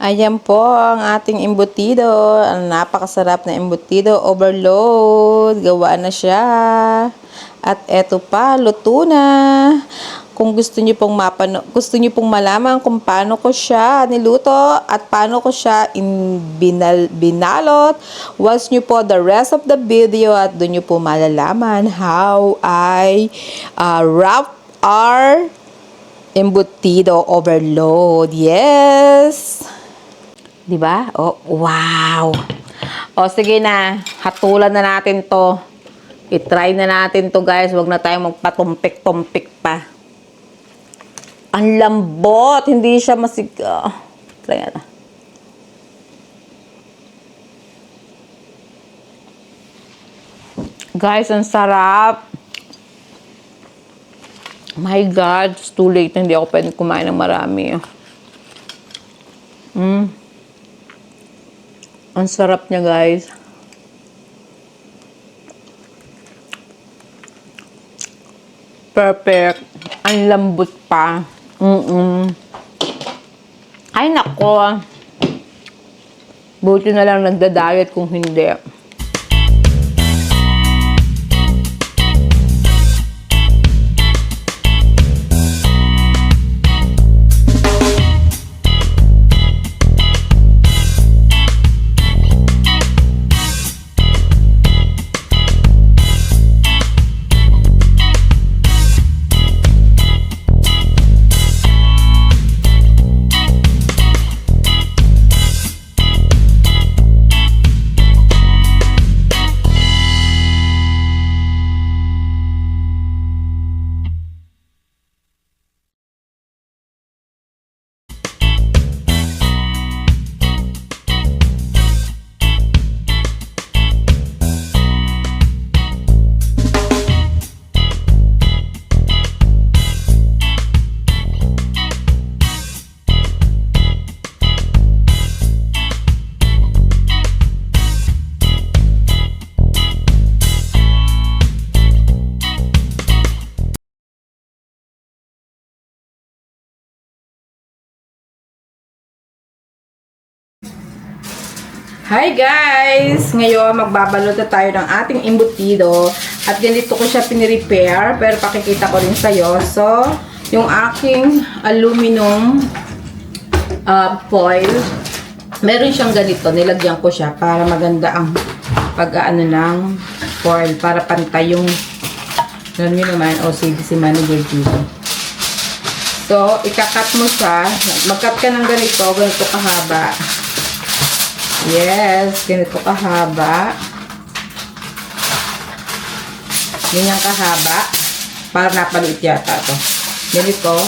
Ayan po ang ating embutido. Ang napakasarap na embutido. Overload. Gawa na siya. At eto pa, luto na. Kung gusto niyo pong malaman kung paano ko siya niluto at paano ko siya binalot, watch niyo po the rest of the video at doon niyo po malalaman how I wrap our embutido overload. Yes! Diba? Oh, wow! O, sige na. Hatulan na natin to. I-try na natin to, guys. Huwag na tayong magpatumpik-tumpik pa. Ang lambot. Hindi siya try na. Guys, ang sarap. My God, it's too late. Hindi ako pwedeng kumain ng marami. Ang sarap niya, guys. Perfect. Ang lambot pa. Ay, nako. Buti na lang nagda-diet kung hindi. Hi guys! Ngayon, magbabalot na tayo ng ating embutido. At ganito ko siya pinirepair, pero pakikita ko rin sa'yo. So, yung aking aluminum foil, meron siyang ganito. Nilagyan ko siya para maganda ang pag-aano ng foil. Para pantay yung, alam nyo naman, OCD si manager dito. So, ikakat mo siya. Mag-cut ka ng ganito kahaba. Yes, ganito kahaba. Ganyan kahaba. Para napaliit yata ito. Ganito.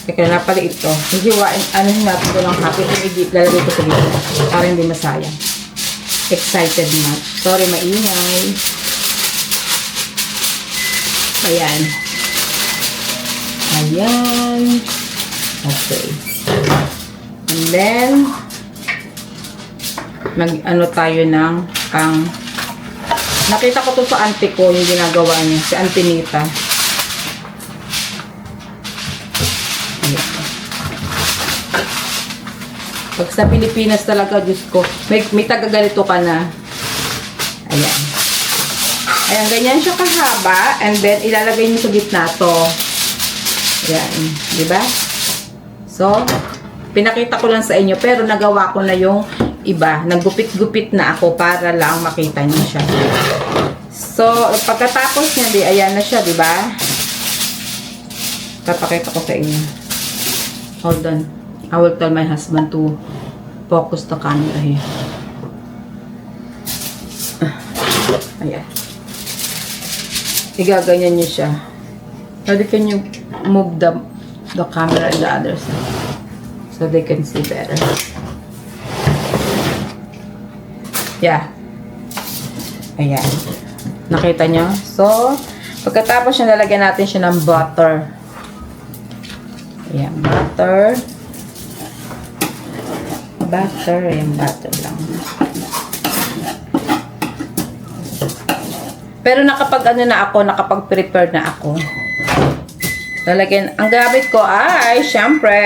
Teka, napaliit ito. Hihiwain, natin ito ng happy. Lalagay ko sa dito. Para hindi masayang. Excited na. Sorry, maingay. Ayan. Ayan. Okay. And then, mag-ano tayo ng nakita ko to sa auntie ko yung ginagawa niya, si Auntie Nita. Pag sa Pilipinas talaga, Diyos ko, may taga-ganito ka na. Ayan. Ayan, ganyan siya kahaba, and then ilalagay niyo sa gitna to. Ayan, di ba? So, pinakita ko lang sa inyo, pero nagawa ko na yung iba. Naggupit-gupit na ako para lang makita niyo siya. So, pagkatapos niya, ayan na siya, di ba? Papakita ko sa inyo. Hold on. I will tell my husband to focus the camera here. Ayan. Igaganyan niyo siya. How can you move the camera in the other side so they can see better? Yeah. Ayan. Nakita nyo? So, pagkatapos siya, nalagyan natin siya ng butter. Ayan, butter. Butter. Ayan, butter lang. Pero nakapag-prepare na ako. Lalagyan, ang gamit ko ay, syempre,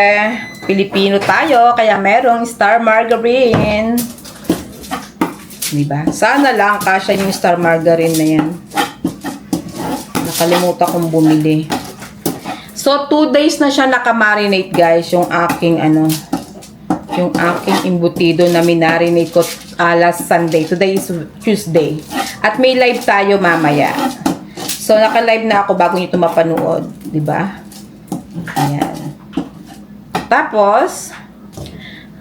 Pilipino tayo, kaya merong star margarine. Diba? Sana lang kasya yung star margarine na yan. Nakalimutan kong bumili. So, 2 days na siya nakamarinate, guys, yung aking embutido na minarinate ko last Sunday. Today is Tuesday. At may live tayo mamaya. So, naka-live na ako bago nyo ito mapanood. Diba? Ayan. Tapos,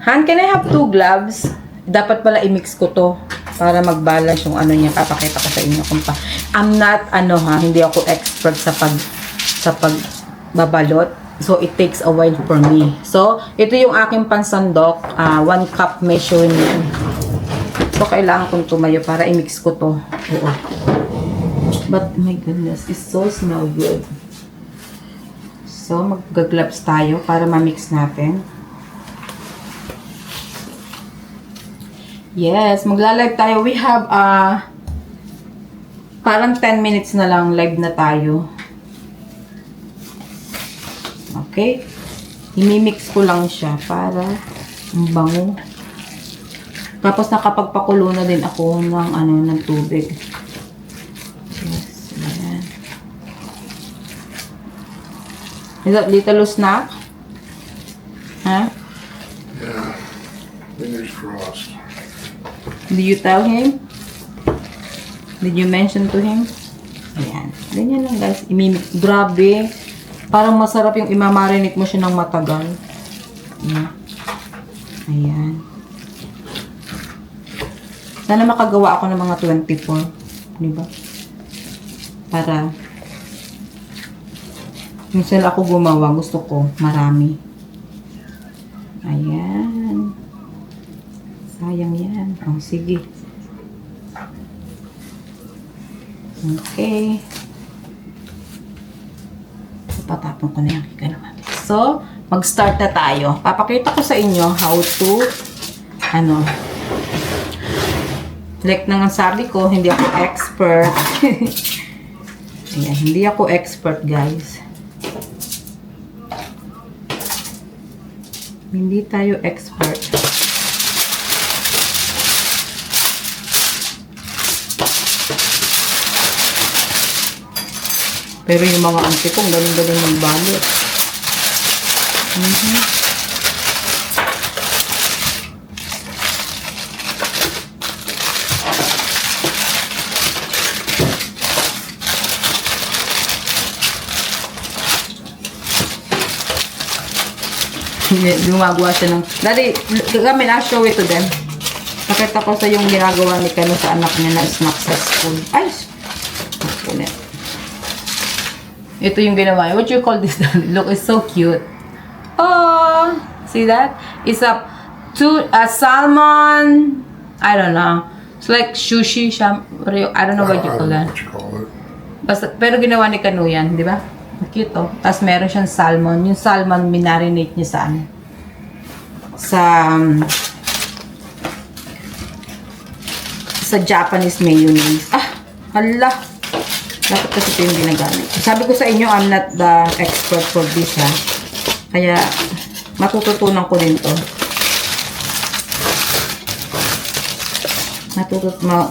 Han, can I have 2 gloves? Dapat pala i-mix ko to para mag-balance yung ano niya. Papakita ko sa inyo kung pa. I'm not, hindi ako expert sa pagbabalot. So, it takes a while for me. So, ito yung aking pansandok. 1 cup measurement. So, kailangan kong tumayo para i-mix ko to. Oo. But, my goodness, it so smell good. So, mag-gloves tayo para ma-mix natin. Yes, magla-live tayo. We have, parang 10 minutes na lang live na tayo. Okay? I-mix ko lang siya para ang bango. Tapos nakapagpakulo na din ako ng tubig. Yes, ayan. Is that little snack? Huh? Yeah. Fingers crossed. Did you tell him? Did you mention to him? Ayan. Ganyan lang, guys. Imimix. Grabe. Parang masarap yung imamarinate mo siya ng matagal. Ayan. Ayan. Sana makagawa ako ng mga 24. Diba? Para minsan ako gumawa. Gusto ko marami. Ayan. Sayang yan. Oh, sige. Okay. Patapon ko na yung kikalaman. So, mag-start na tayo. Papakita ko sa inyo how to, like nang sabi ko, hindi ako expert. Ayan, hindi ako expert, guys. Hindi tayo expert. Pero yung mga auntie kong galing-galing yung balot. Gumagawa siya ng... Daddy, I'll show it to them. Nakita ko sa yung ginagawa ni Kano sa anak niya na snack sa school. Ay! Ulit. Ito yung ginawa. What you call this? Look, it's so cute. Oh! See that? It's a salmon... I don't know. It's like sushi. I don't know what you call that. What you call it. Basta, pero ginawa ni Kano yan, di ba? Cute, oh. Tapos meron siyang salmon. Yung salmon, minarinate niya sa sa Japanese mayonnaise. Ah! Hala! Dapat kasi ito yung ginagamit. Sabi ko sa inyo, I'm not the expert for this, ha. Kaya, matututunan ko din to.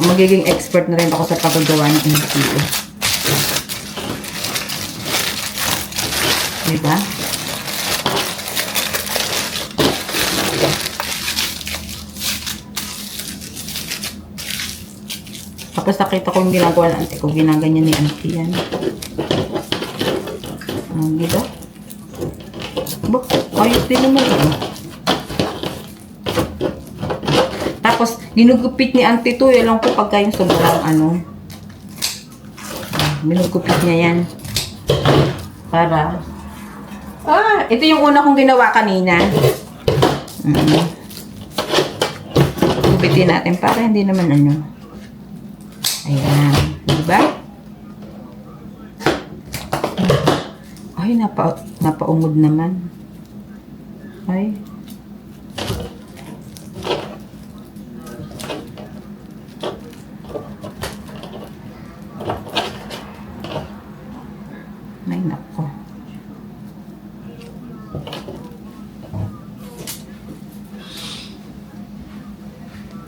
Magiging expert na rin ako sa paggagawa ng embutido. Diba? Tapos nakita ko yung ginagawa ng auntie ko. Ginaganyan ni auntie yan. Diba? Ayos din naman yun. Tapos, ginugupit ni auntie to. Alam ko pagka yung sobrang ginugupit niya yan. Para ito yung una kong ginawa kanina. Gupitin natin para hindi naman Ayan. Diba? Ay, napaungod naman. Ay. Ay, nako.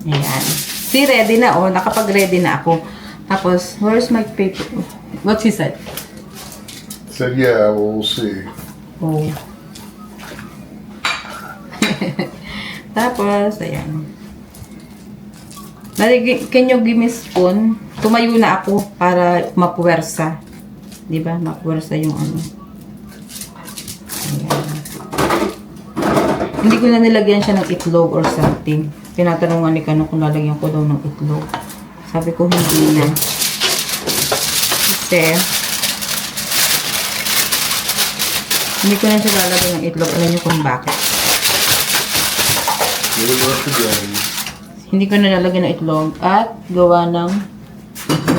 Ayan. See, ready na, oh. Nakapag-ready na ako. Tapos, where's my paper? What she said? Said, yeah, well, we'll see. Oh. Tapos, ayan. Can you give me spoon? Tumayo na ako para mapuwersa. Diba? Mapuwersa yung ano. Ayan. Hindi ko na nilagyan siya ng itlog or something. Tinatanungan ni Kano kung lalagyan ko daw ng itlog. Sabi ko hindi na. Kasi hindi ko na siya lalagyan ng itlog. Alam niyo kung bakit. Hindi ko na lalagyan ng itlog at gawa ng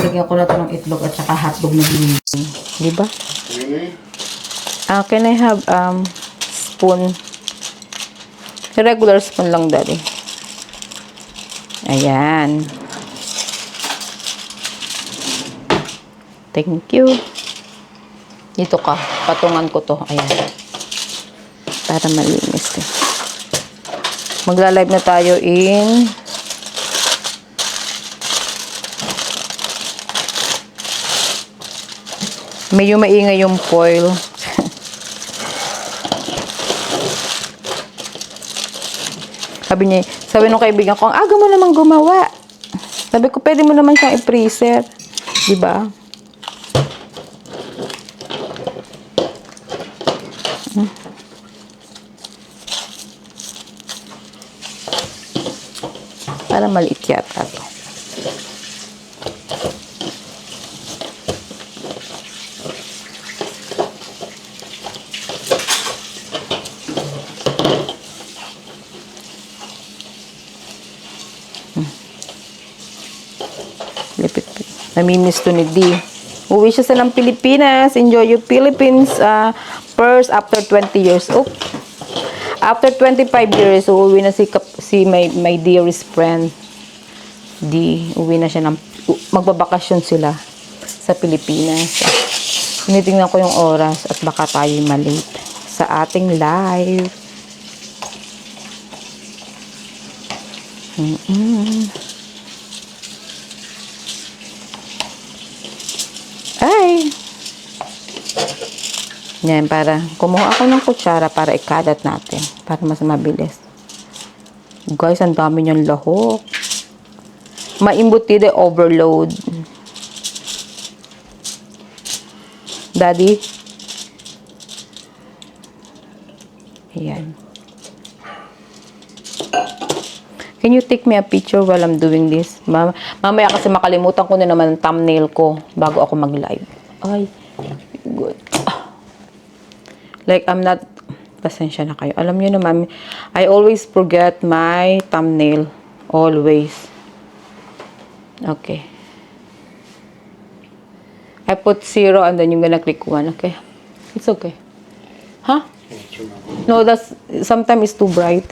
lagyan ko na ito ng itlog at saka hotdog na giniling. Diba? Can I have spoon? Regular spoon lang, Daddy. Ayan. Thank you. Dito ka. Patungan ko to. Ayan. Para malinis eh. Magla-live na tayo in medyo maingay yung foil. Sabi nung kaibigan ko, ang aga mo naman gumawa. Sabi ko, pwede mo naman siyang i-preset. Diba? Para maliit yata to. Namimiss to ni D. Uwi siya sa ng Pilipinas. Enjoy your Philippines first after 20 years. Oh. After 25 years, uwi na si my dearest friend. D. Uwi na siya ng magbabakasyon sila sa Pilipinas. Tinitingnan ko yung oras at baka tayo'y malate sa ating live. Ay! Yan, para kumuha ako ng kutsara para ikalat natin. Para mas mabilis. Guys, ang dami niyang lahok. Maimbutide overload. Daddy? Ayan. Can you take me a picture while I'm doing this? Mamaya kasi makalimutan ko na naman ang thumbnail ko bago ako mag-live. Ay, good. Like, I'm not... Pasensya na kayo. Alam nyo naman, I always forget my thumbnail. Always. Okay. I put 0 and then you're gonna click 1, okay? It's okay. Huh? No, that's... Sometimes it's too bright.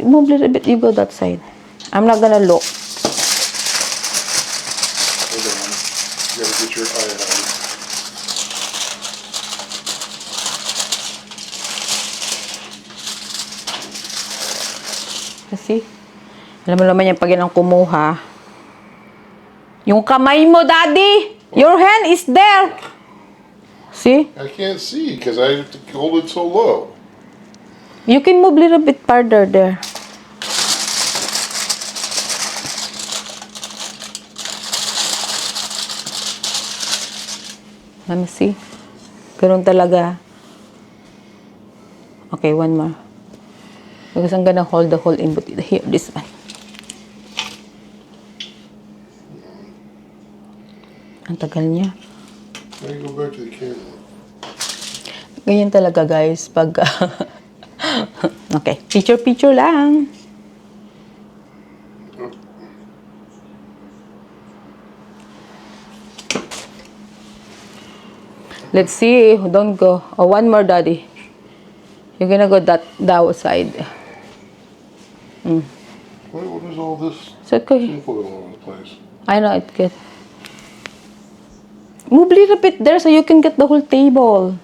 Move a little bit, you go that side. I'm not gonna look. Hold on. You gotta get your iodine. Kasi, alam mo naman yan pag yan ang kumuha. Yung kamay mo, Daddy! Your hand is there! See? I can't see because I have to hold it so low. You can move a little bit farther there. Let me see. Ganun talaga. Okay, one more. Because I'm gonna hold the whole input. Here, this one. Ang tagal niya. Now you go back to the camera. Ganyan talaga, guys. Pag... okay. Picture lang. Let's see. Don't go. Oh, one more, Daddy. You're gonna go that side. Wait, what is all this? It's okay. People all over the place. I know it good. Move a little bit there so you can get the whole table.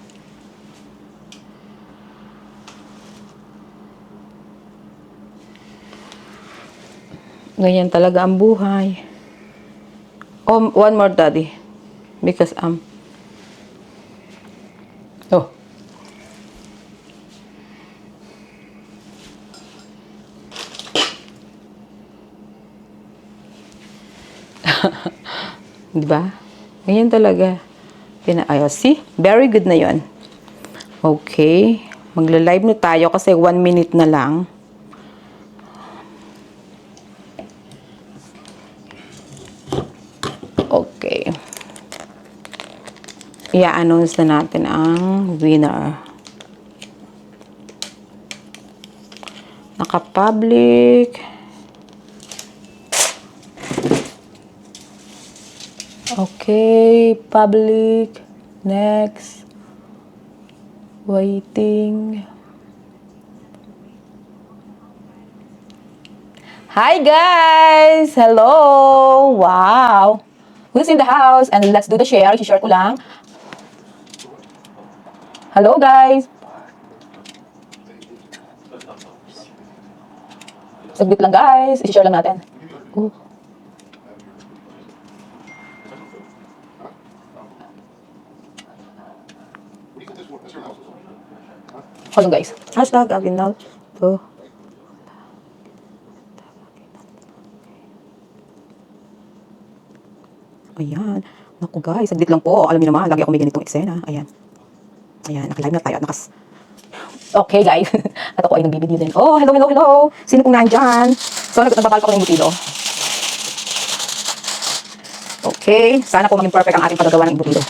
Ganyan talaga ang buhay. Oh, one more, Daddy. Because, oh. Diba? Ganyan talaga. Pinaayos. See? Very good na yon. Okay. Magla-live na tayo kasi 1 minute na lang. Okay. I-announce na natin ang winner. Naka-public. Okay, public. Next. Waiting. Hi guys! Hello! Wow! Who's in the house? And let's do the share. I-share ko lang. Hello guys! Saglit lang guys. I-share lang natin. Hold on guys. Hashtag Aguinaldo. Ayan. Naku guys, saglit lang po. Alam niyo naman, lagi ako may ganitong eksena. Ayan. Ayan, naka-live na tayo at Okay guys. At ako ay nagbibideo din. Oh, hello, hello, hello. Sino pong nandyan? So, nagbabal pa ko ng butido. Okay. Sana po maging perfect ang ating paggagawa ng butido.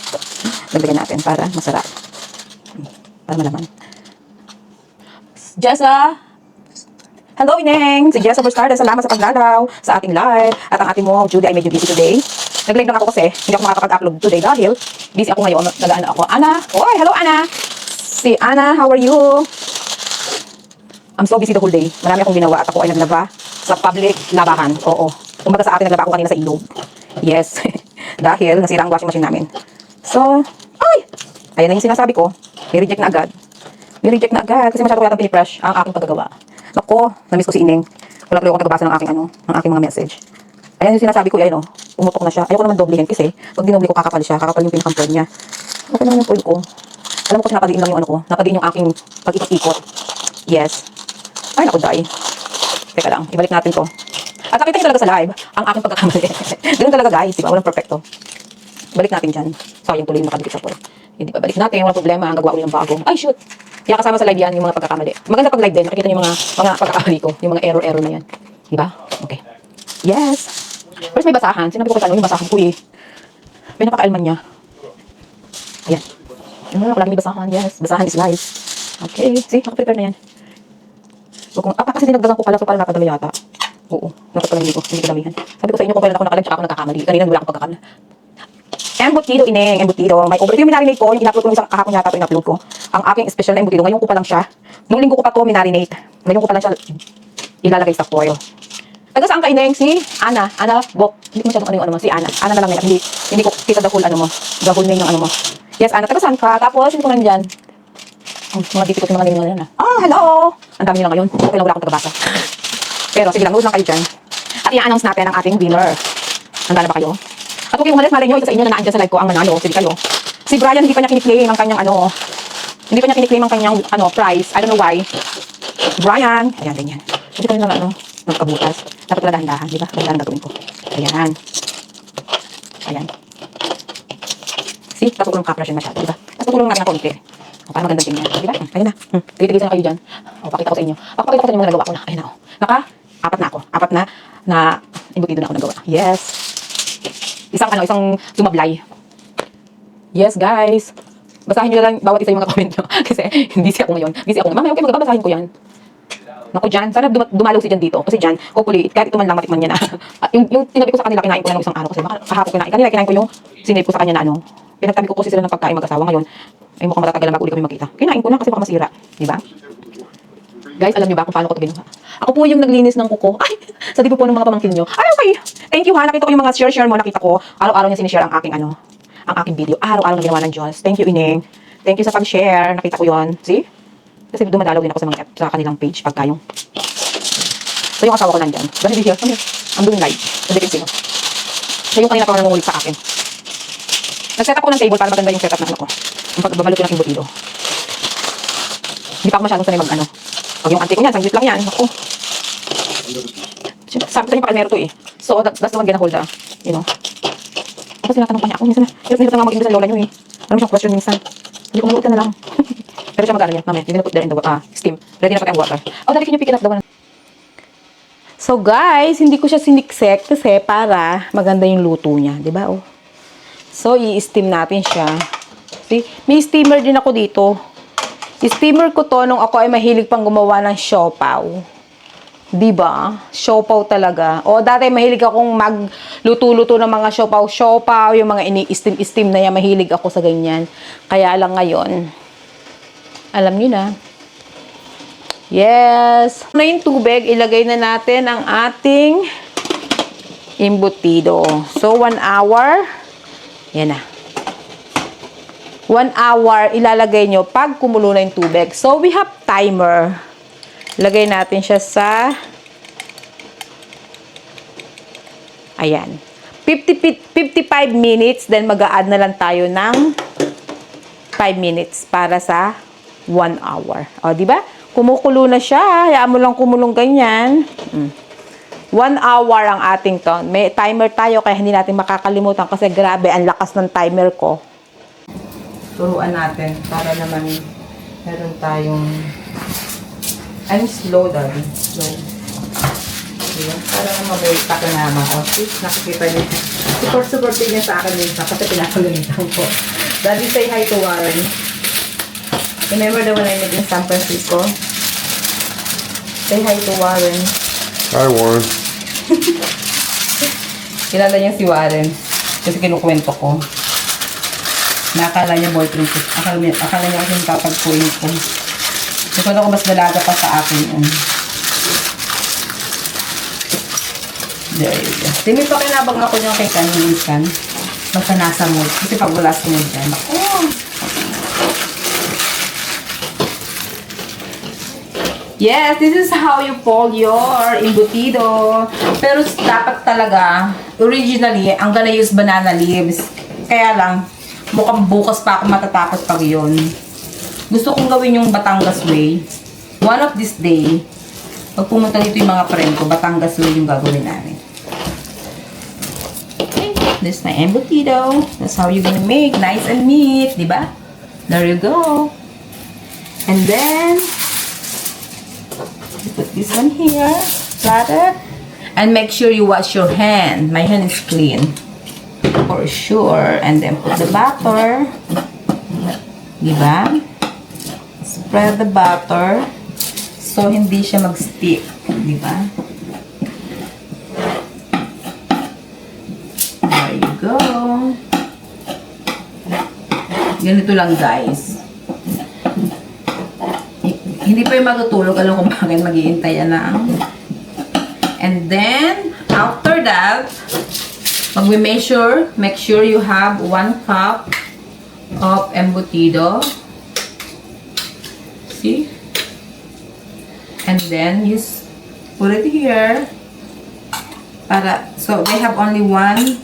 Lagyan natin para masarap. Para malaman. Jessa! Hello, Ineng! Si Jessa Burstarda, salamat sa pagdalaw sa ating live. At ang ating mo, Judy, I made you busy today. Nag-live lang ako kasi hindi ako makakapag-upload today dahil busy ako ngayon. Nag-ano ako. Ana! Oy, hello, Ana! Si Ana, how are you? I'm so busy the whole day. Marami akong ginawa at ako ay naglaba sa public labahan. Oo. Kumbaga sa atin, naglaba ako kanina sa ilog. Yes. Dahil nasira ang washing machine namin. So, ay! Ayan na yung sinasabi ko. May reject na agad. May reject na agad kasi masyado ko yatang piniprush ang aking paggagawa. Nako, namiss ko si Ineng. Wala tuloy akong nagbabasa ng aking ng aking mga message. Ayan yung sinasabi ko, ayan o. Pumutok na siya. Ayoko naman doblehin kasi pag dinoble ko kakapal siya. Kakapal yung pinakampod niya. Okay naman yung foil ko. Alam mo kasi nakadiin lang yung ano ko. Nakadiin yung aking pag-ikot-ikot. Yes. Ay, naku, day. Teka lang, ibalik natin to. At nakita niyo talaga sa live ang aking pagkakamali. Ganun talaga guys, diba? Walang perfecto. Balik natin dyan. Sayang tuloy yung nakadikit sa foil. Hindi ba? Balik natin, walang problema. Ang gagawa ulit ng bago. Ay, shoot. Kaya kasama sa live yan yung mga pagkakamali. Maganda pag live din. Nakikita niyo yung mga pagkakamali ko. Yung mga error na yan. Diba? Okay. Yes. First may basahan. Sinabi ko kasi yung basahan ko eh. May napaka-alman niya. Ayan. Lagi may basahan. Yes. Basahan is life. Okay. See, nakaprepare na yan. So, kasi dinagdagan ko pala. So, parang nakadami yata. Oo. Dapat pala hindi ko damihan. Sabi ko sa inyo kung kailan ako nakalive tsaka ako nagkakamali. Kanina wala akong pagkakamali. Embutido, Ineng. Embutido. May over. Ito yung minarinate ko. Yung in-upload ko ng isang kahapon yata ito in-upload ko. Ang aking special na embutido. Ngayon ko pa lang siya. Nung linggo ko pa to minarinate. Ngayon ko pa lang siya ilalagay sa foil. Taga saan ka, Ineng? Si Ana. Ana, Bok. Hindi ko masyadong ano yung ano mo. Si Ana. Ana na lang ngayon. Hindi ko kita the whole ano mo. The whole name ng ano mo. Yes, Ana. Taga saan ka? Tapos, hindi ko nandyan. Mga dito ko yung mga name nyo na. Ah, hello! Ang dami nyo lang ngayon. Okay lang, wala akong tagabasa. Pero sige lang, load lang kayo dyan. At i-announce natin ang ating winner. Handa na ba kayo? At huwag kayong umalis, malay nyo, isa sa inyo na naandyan sa live ko ang manalo. Sige kayo. Si Brian, hindi pa niya kiniklaim ang kanyang ano. Hindi pa niya kiniklaim ang kanyang ano, prize. I don't know why. Brian. Ayan, ganyan. Hindi pa nila ano, nagkabutas. Dapat pala dahan-dahan, di ba? Dahan-dahan gagawin ko. Ayan. Ayan. See, tapos tulong ka-brush yun masyado, di ba? Tapos tulong natin ng konti. O, para maganda din yan. Di ba? Ayan na. Tigil-tigil na kayo dyan. O, pakita ko sa inyo. Pakita ko sa inyo mga nagawa ko na. Ayan na. Apat na ako. Apat na embutido na ako nagawa. Yes. Isang sumablay. Yes, guys. Basahin nyo na lang bawat isa yung mga comment nyo. Kasi busy ako ngayon. Busy ako. Mamaya, okay, magbabasahin ko yan. Naku, Jan. Sana dumalaw si Jan dito. Kasi Jan, hopefully, kahit ito man lang matikman niya na. yung tinabi ko sa kanila, kinain ko na ng isang araw. Kasi baka kahapon kinain ko yung sinave ko sa kanya na ano. Pinagtabi ko kasi sila ng pagkain mag-asawa ngayon. Ay mukhang matatagal na bago uli kami magkita. Kinain ko na kasi baka masira. Diba? Guys, alam niyo ba kung paano ko ito ginawa? Ako po yung naglinis ng kuko. Ay, sa dibo po ng mga pamangkin nyo. Ay, okay. Thank you ha. Nakita ko yung mga share mo. Nakita ko. Araw-araw niya sinishare ang aking ang aking video. Araw-araw na ginawa ng Diyos. Thank you, Ineng. Thank you sa pag-share. Nakita ko yon. See? Kasi dumadalaw din ako sa kanilang page pagka yung. So yung asawa ko nandyan. But hindi here. Come here. Ang blue light. Ang defensive. Siya yung kanina pa nangungulit sa akin. Nag-set up ko ng table para maganda yung setup na ano ko. Yung pagbabalot ko ng embutido. Hindi pa ako masyadong sanay mag-ano. Pag yung auntie ko yan, sanglit lang yan. Ako. Sabi ko pa kalmero to eh. So, that's the one gonna hold you know. Tapos tinatanong pa niya ako. Minsan na, hirap na mag-English ang lola nyo eh. Alam mo siyang question minsan. Hindi ko maluot ka na lang. Pero siya mag-ano yan. Mamaya, you're gonna put there in the steam. Ready na pati ang water. Oh, dali, can you pick it up the one? So guys, hindi ko siya siniksek kasi para maganda yung luto niya. Diba oh? So, i-steam natin siya. See? May steamer din ako dito. I-steamer ko to nung ako ay mahilig pang gumawa ng siopaw. Diba? Siopaw talaga. O, dati mahilig akong magluto-luto ng mga siopaw-siopaw, yung mga ini-steam-steam na yan, mahilig ako sa ganyan. Kaya lang ngayon, alam nyo na. Yes! Na yung tubig, ilagay na natin ang ating embutido. So, 1 hour. Yan na. 1 hour, ilalagay nyo pag kumulo na yung tubig. So, we have timer. Lagay natin siya sa ayan. 55 minutes. Then, mag-a-add na lang tayo ng 5 minutes para sa 1 hour. O, diba? Kumukulo na siya. Hayaan mo lang kumulong ganyan. 1 hour ang ating count. May timer tayo kaya hindi natin makakalimutan kasi grabe, ang lakas ng timer ko. Turuan natin para naman meron tayong I'm slow daddy. Slow. Diba? Para naman may pakinama ko. Nakikita niyo. Support din niya sa akin minsan kasi pinapagalitan ko. Daddy, say hi to Warren. Remember the one I met in San Francisco? Say hi to Warren. Hi, Warren. Kilala niya si Warren. Kasi kinukwento ko. Nakakala niya boyfriend ko. Akala niya kasi yung kapagpuin ko. Kasi ako mas dalaga pa sa akin yun. There you go. Hindi pa kinabag ako niya kay Kanilisan. Basta nasa mood. Kasi pag wala sa mood yan. Oh! Yes, this is how you fold your embutido. Pero dapat talaga, originally, I'm gonna use banana leaves. Kaya lang, mukhang bukas pa ako matatapos pag yun. Gusto kong gawin yung Batangas way. One of this day, pag pumunta dito yung mga friend ko, Batangas way yung gagawin namin. Okay, this is my embutido. That's how you're gonna make nice and neat, diba? There you go. And then, put this one here, platter, and make sure you wash your hand. My hand is clean, for sure. And then put the butter, diba? Spread the butter, so hindi siya mag-stick, diba? There you go. Ganito lang, guys. Hindi pa yung matutulog. Alam kung bakit mag-iintay yan na. And then, after that, mag-measure, make sure you have 1 cup of embutido. See? And then, you put it here. So, they have only one.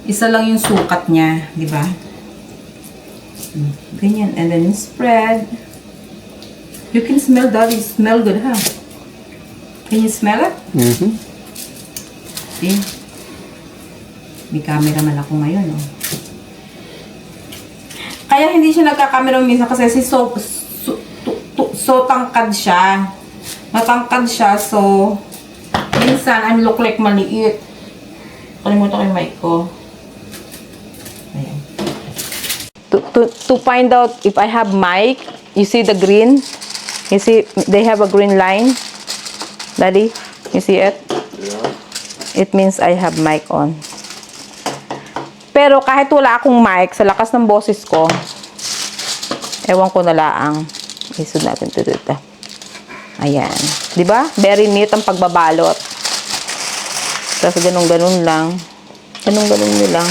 Isa lang yung sukat niya. Diba? Ganyan. And then you spread. You can smell that. It smells good, huh? Can you smell it? Mm-hmm. See? May cameraman ako ngayon, oh. Kaya hindi siya nagkakamera minsan kasi so tangkad siya. Matangkad siya, so minsan I'm look like maliit. Kalimutan ko yung mic ko. Ayan. To find out if I have mic, you see the green? You see, they have a green line. Daddy, you see it? Yeah. It means I have mic on. Pero kahit wala akong mic, sa lakas ng boses ko, ewan ko na laang. Isod natin ito dito. Ayan. Diba? Very neat ang pagbabalot. Tapos ganun-ganun lang. Ganun-ganun nyo lang.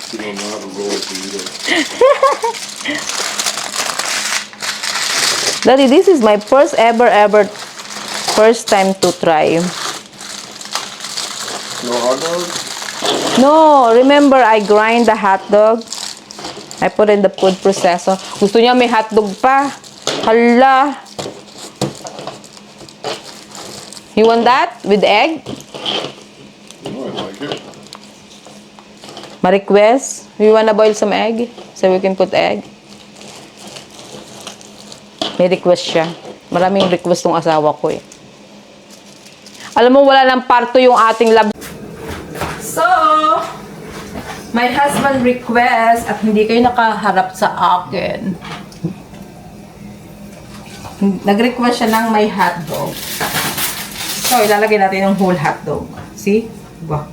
You don't know how to roll it either. Daddy, this is my first first time to try. No hot dog? No, remember I grind the hot dog? I put in the food processor. Gusto niya may hot dog pa. Hala. You want that? With egg? No, I like it. Ma-request? You wanna boil some egg? So we can put egg? May request siya. Maraming request tong asawa ko eh. Alam mo, wala ng parto yung ating lab. So, my husband request at hindi kayo nakaharap sa akin. Nag-request siya ng may hotdog. So, ilalagay natin yung whole hotdog. See? Wow.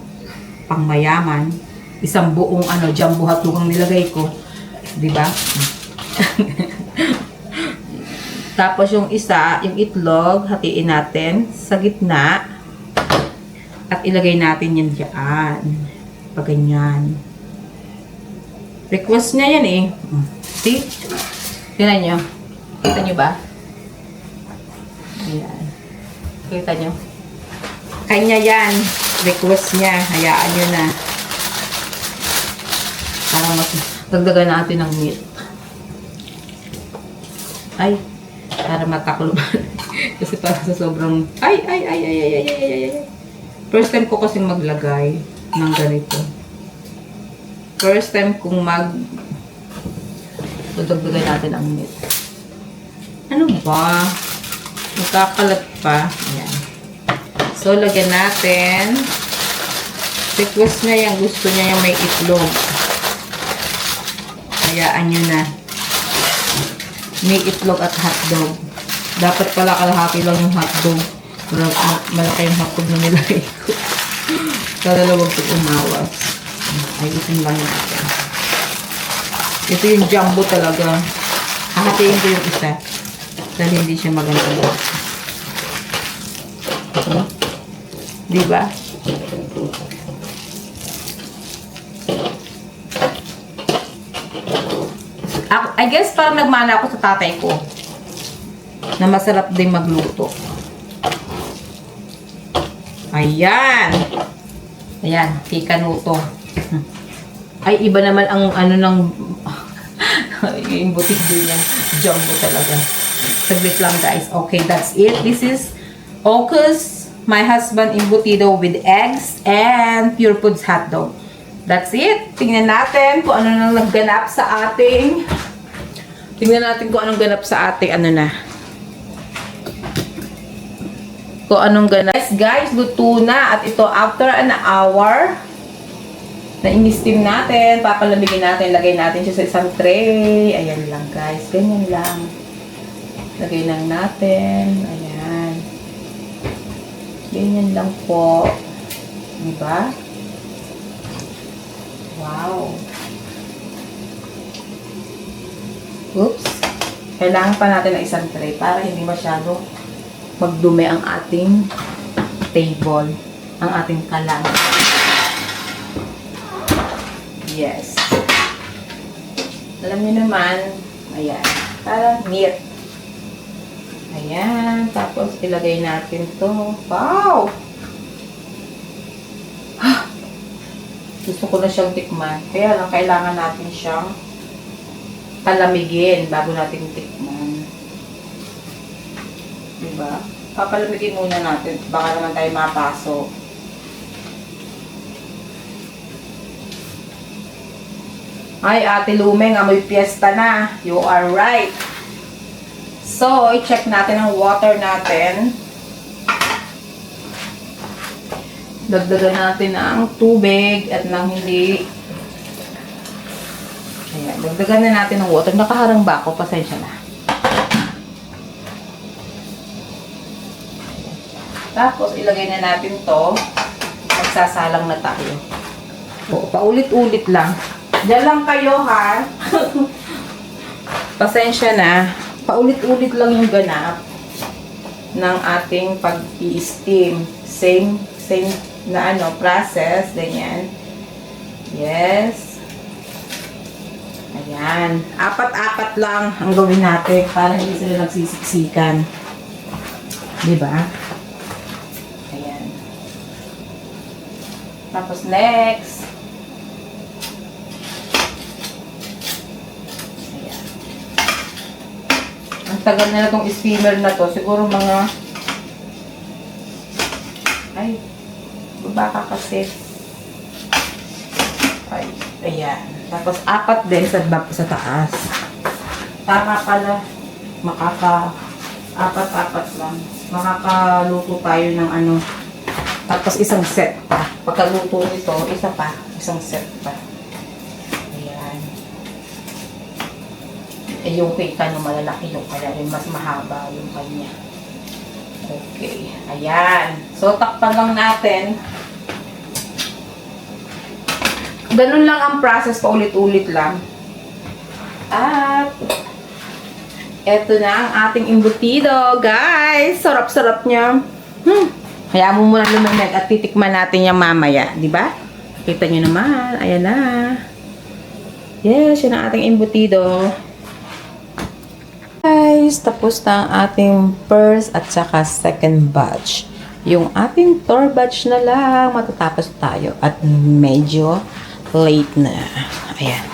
Pang mayaman. Isang buong jumbo hotdog ang nilagay ko. Diba? Tapos yung isa, yung itlog, hatiin natin sa gitna. At ilagay natin yan dyan. Pag ganyan. Request niya yan eh. See? Tingnan nyo. Kita nyo ba? Ayan. Kita nyo? Kanya yan. Request niya. Hayaan nyo na. Para mas dagdagan natin ng meat. Ay. Para matakloban. Kasi para sa sobrang... Ay. First time ko kasing maglagay ng ganito. First time kong dagdagan natin ang meat. Ano ba? Magkakalat pa. Ayan. So, lagyan natin. Request niya yung gusto niya yung may itlog. Hayaan nyo na. May itlog at hotdog. Dapat pala kalahati lang yung hotdog. Malaki yung hotdog na nilagay ko. Para huwag ito umawas. Ayusin lang natin. Ito yung jumbo talaga. Hahatiin ko yung isa. Dahil hindi siya maganda. Diba? I guess parang nagmana ako sa tatay ko na masarap din magluto. Ayan. Ayan, kikanuto. Ay, iba naman ang ng yung butik din yan. Jumbo talaga. Saglit lang guys. Okay, that's it. This is Ocus, my husband embutido with eggs and Pure Foods hotdog. That's it. Tingnan natin kung ano nang nagganap sa ating Kung anong ganap. Yes, guys, luto na. At ito, after an hour, na in-steam natin, papalamigin natin, lagay natin siya sa isang tray. Ayan lang, guys. Ganyan lang. Lagay lang natin. Ayan. Ganyan lang po. Diba? Wow. Oops. Kailangan pa natin ng isang tray para hindi masyado magdumi ang ating table, ang ating kalan. Yes. Alam niyo naman, ayan, para neat. Ayan, tapos ilagay natin to. Wow! Gusto ko na siyang tikman. Kaya lang, kailangan natin siyang palamigin bago natin tikman. Diba? Papalamigin muna natin. Baka naman tayo mapasok. Ay, Ate Lumeng, amoy piyesta na. You are right. So, i-check natin ang water natin. Dagdagan natin ang tubig at nang hindi. Ayan, dagdagan na natin ang water. Nakaharang ba ako? Pasensya na. Tapos, ilagay na natin to. Magsasalang na tayo. O, paulit-ulit lang. Diyan lang kayo, ha? Pasensya na. Paulit-ulit lang yung ganap ng ating pag-i-steam. Same na process. Ganyan. Yes. Ayan. Apat-apat lang ang gawin natin para hindi sila nagsisiksikan. Diba? Ayan. Tapos next. Ayan. Ang tagal na itong steamer na to. Siguro mga... Ay. Baba ka kasi. Ay. Ayan. Tapos apat din sa taas. Tama pala. Apat-apat lang. Makakaluto tayo ng ano. Tapos isang set pa. Pagkaluto nito, isa pa. Isang set pa. Ayan. Eh, yung kay Kano malalaki yung kaya. Yung mas mahaba yung kanya. Okay. Ayan. So, takpan lang natin. Ganun lang ang process, paulit-ulit lang. At, eto na ang ating embutido, guys. Sarap-sarap niya. Hayaan mo muna lumamig at titikman natin yan mamaya, di ba? Kita nyo naman, ayan na. Yes, yun ang ating embutido. Guys, tapos na ang ating first at saka second batch. Yung ating third batch na lang, matatapos tayo. At medyo late na. Ayan.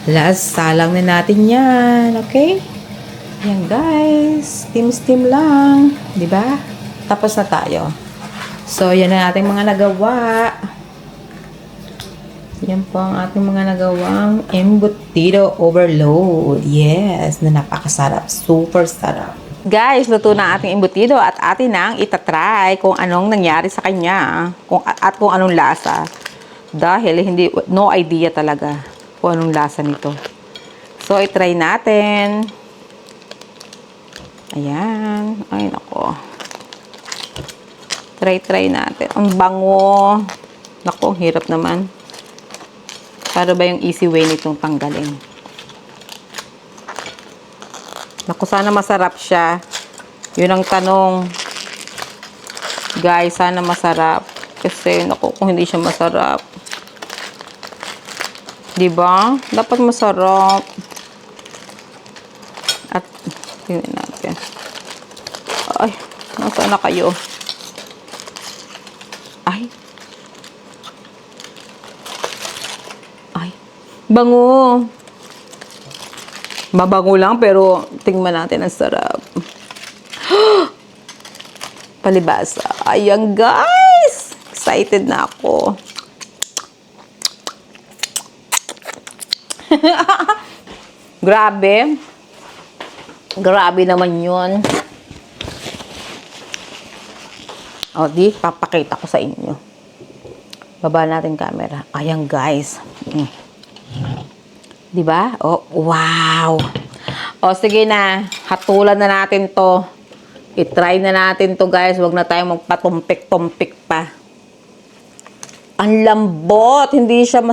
Last, salang na natin yan. Okay? Ayan, guys. Steam lang. Diba? Tapos na tayo. So, yan na ating mga nagawa. Yan po ang ating mga nagawang embutido overload. Yes, na napakasarap. Super sarap. Guys, luto na ating embutido at atin nang itatry kung anong nangyari sa kanya. At kung anong lasa. Dahil no idea talaga kung anong lasa nito. So, itry natin. Ayan. Ay, nako. Try natin. Ang bango. Nako, hirap naman. Para ba yung easy way nitong tanggalin? Naku, sana masarap siya. Yun ang tanong. Guys, sana masarap. Kasi, naku, kung hindi siya masarap. Diba? Dapat masarap. At, tingnan natin. Ay, nasaan na kayo? Ay. Ay. Bango. Mabango lang, pero tingnan natin ang sarap. Palibasa. Ayan, guys! Excited na ako. Grabe. Grabe naman yun. O, di, papakita ko sa inyo. Baba natin camera. Ayan, guys. Diba? Oh, wow. O, sige na. Hatulan na natin to. I-try na natin to, guys. Huwag na tayo magpatumpik-tumpik pa. Ang lambot. Hindi siya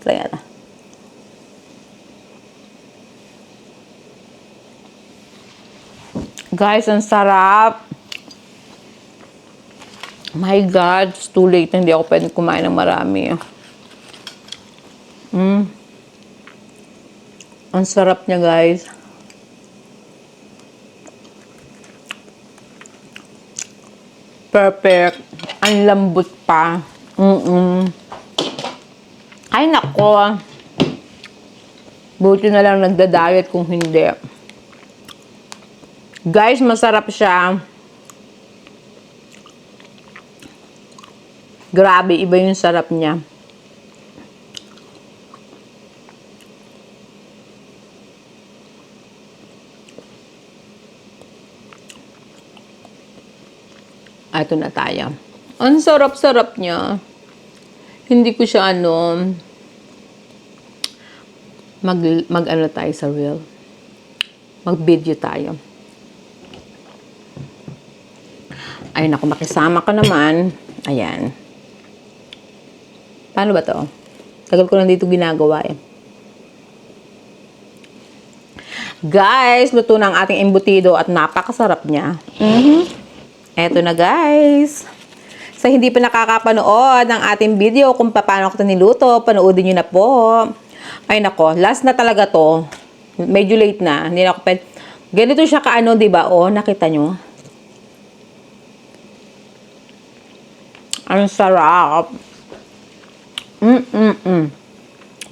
try na. Guys, ang sarap. My God, it's too late. Hindi ako pwedeng kumain ng marami. Ang sarap niya, guys. Perfect. Ang lambot pa. Ay, nako. Buti na lang nagda-diet kung hindi. Guys, masarap siya. Grabe, iba yung sarap niya. Ito na tayo. Ang sarap-sarap niya. Hindi ko siya mag-ano tayo sa reel. Mag-video tayo. Ay, naku, makisama ka naman. Ayan. Paano ba to? Tagal ko lang dito ginagawa eh. Guys, luto na ang ating embutido at napakasarap niya. Eto na, guys. Sa hindi pa nakakapanood ng ating video kung paano ko ito niluto, panoodin nyo na po. Ay nako, last na talaga to. Medyo late na. Hindi na ako pwede. Ganito siya kaano, di ba? Oh, nakita nyo? Ang sarap.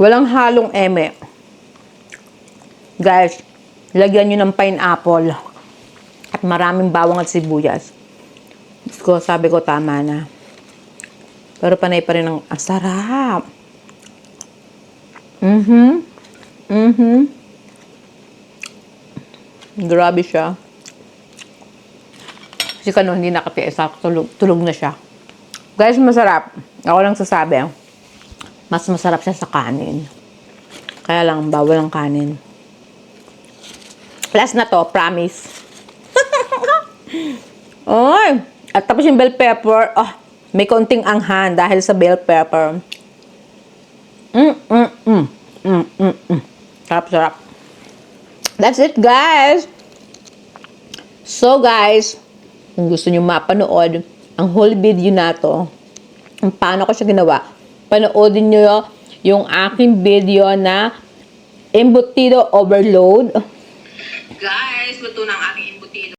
Walang halong eme. Guys, lagyan nyo ng pineapple. At maraming bawang at sibuyas. Diyos ko, sabi ko tama na. Pero panay pa rin ang sarap. Grabe siya. Kasi kano hindi nakatiis. Tulog na siya. Guys, masarap. Ako lang sasabi. Mas masarap siya sa kanin. Kaya lang, bawal ang kanin. Last na to, promise. Oy! At tapos yung bell pepper, may konting anghan dahil sa bell pepper. Sarap. That's it, guys. So, guys, kung gusto nyo mapanood ang whole video na to, kung paano ko siya ginawa, panoodin nyo yung aking video na embutido overload. Guys, luto ng aking embutido.